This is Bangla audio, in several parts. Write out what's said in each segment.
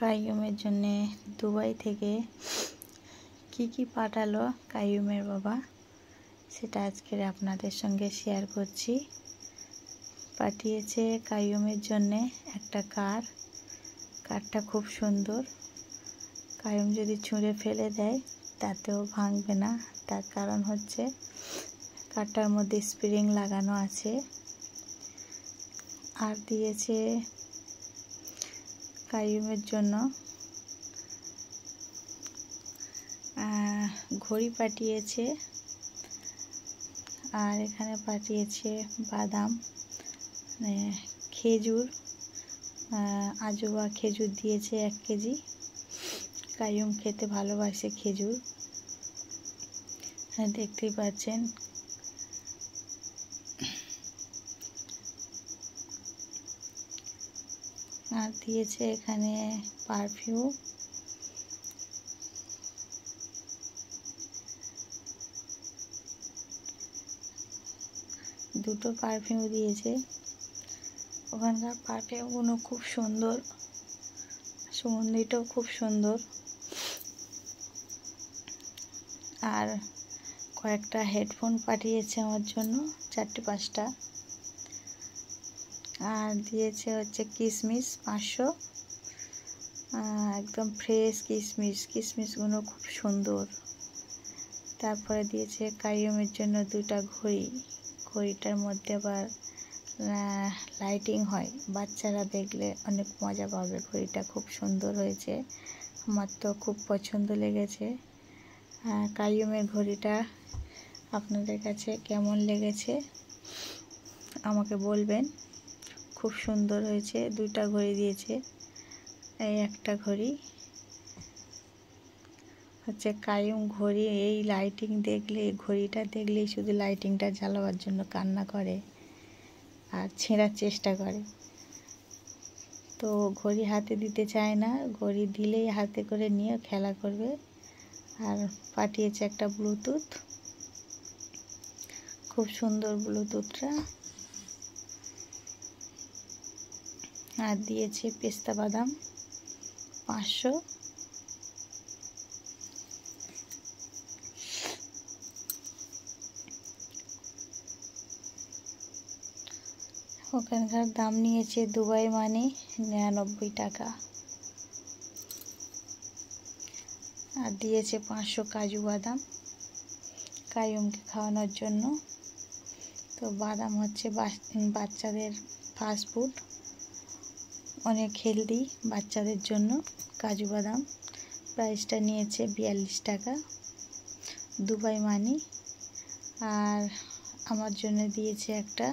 কাইয়ুমের জন্যে দুবাই থেকে কি পাঠালো কাইয়ুমের বাবা, সেটা আজকের আপনাদের সঙ্গে শেয়ার করছি। পাঠিয়েছে কাইয়ুমের জন্যে একটা কারটা খুব সুন্দর। কাইয়ুম যদি ছুঁড়ে ফেলে দেয় তাতেও ভাঙবে না, তার কারণ হচ্ছে কারটার মধ্যে স্প্রিং লাগানো আছে। আর দিয়েছে কাইয়ুমের জন্য ঘড়ি পাঠিয়েছে, আর এখানে পাঠিয়েছে বাদাম, খেজুর, আজোয়া খেজুর দিয়েছে 1 কেজি। কাইয়ুম খেতে ভালোবাসে খেজুর, দেখতেই পাচ্ছেন। আর দিয়েছে এখানে পারফিউম, দুটো পারফিউম দিয়েছে। ওখানকার পারফিউমগুলো খুব সুন্দর, সুগন্ধিটাও খুব সুন্দর। আর কয়েকটা হেডফোন পাঠিয়েছে আমার জন্য, 4-5টা। আর দিয়েছে হচ্ছে কিশমিশ 500, একদম ফ্রেশ কিশমিশগুলো খুব সুন্দর। তারপরে দিয়েছে কাইয়ুমের জন্য 2টা ঘড়িটার মধ্যে আবার লাইটিং হয়, বাচ্চারা দেখলে অনেক মজা পাবে। ঘড়িটা খুব সুন্দর হয়েছে, আমার তো খুব পছন্দ লেগেছে। কাইয়ুমের ঘড়িটা আপনাদের কাছে কেমন লেগেছে আমাকে বলবেন। খুব সুন্দর হয়েছে। 2টা ঘড়ি দিয়েছে, এই একটা ঘড়ি হচ্ছে কাইয়ুম ঘড়ি। এই লাইটিং দেখলে, ঘড়িটা দেখলেই শুধু লাইটিংটা জ্বালাবার জন্য কান্না করে আর ছেঁড়ার চেষ্টা করে। তো ঘড়ি হাতে দিতে চায় না, ঘড়ি দিলেই হাতে করে নিয়ে খেলা করবে। আর পাঠিয়েছে একটা ব্লুটুথ, খুব সুন্দর ব্লুটুথটা। আর দিয়েছে পেস্তা বাদাম 500। ওখানকার দাম নিয়েছে দুবাই মানে 99 টাকা। আর দিয়েছে 500 কাজু বাদাম কাইয়ুমকে খাওয়ানোর জন্য। তো বাদাম হচ্ছে বাচ্চাদের ফাস্ট ফুড, অনেক হেলদি বাচ্চাদের জন্য কাজু বাদাম। প্রাইসটা নিয়েছে 42 টাকা দুবাই মানি। আর আমার জন্য দিয়েছে একটা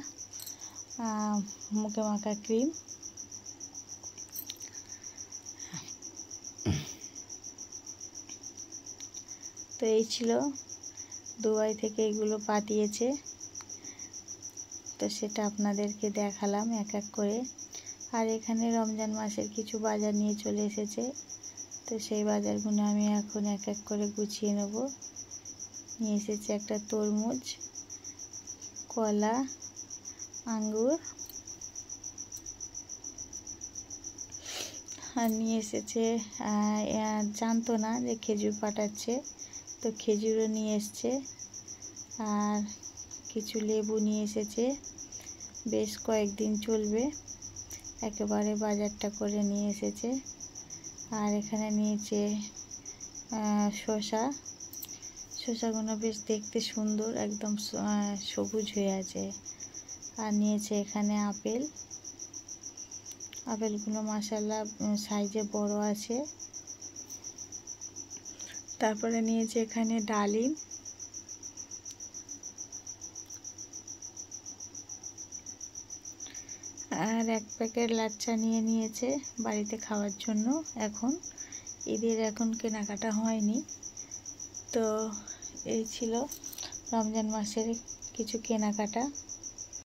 মুখে মাখা ক্রিম। তো এই ছিল দুবাই থেকে এগুলো পাঠিয়েছে, তো সেটা আপনাদেরকে দেখালাম এক এক করে। আর এখানে রমজান মাসের কিছু বাজার নিয়ে চলে এসেছে, তো সেই বাজারগুলো আমি এখন এক এক করে গুছিয়ে নেব। নিয়ে এসেছে একটা তরমুজ, কলা, আঙ্গুর, আর নিয়ে এসেছে জানতো না যে খেজুর পাঠাচ্ছে, তো খেজুরও নিয়ে এসছে। আর কিছু লেবু নিয়ে এসেছে, বেশ কয়েকদিন চলবে, একেবারে বাজারটা করে নিয়ে এসেছে। আর এখানে নিয়েছে শসাগুলো বেশ দেখতে সুন্দর, একদম সবুজ হয়ে আছে। আর নিয়েছে এখানে আপেলগুলো মাশাআল্লাহ সাইজে বড় আছে। তারপরে নিয়েছে এখানে ডালিম, আর 1 প্যাকেট লাচ্চা নিয়ে নিয়েছে বাড়িতে খাওয়ার জন্য। এখন ঈদের এখন কেনাকাটা হয়নি। তো এই ছিল রমজান মাসের কিছু কেনাকাটা।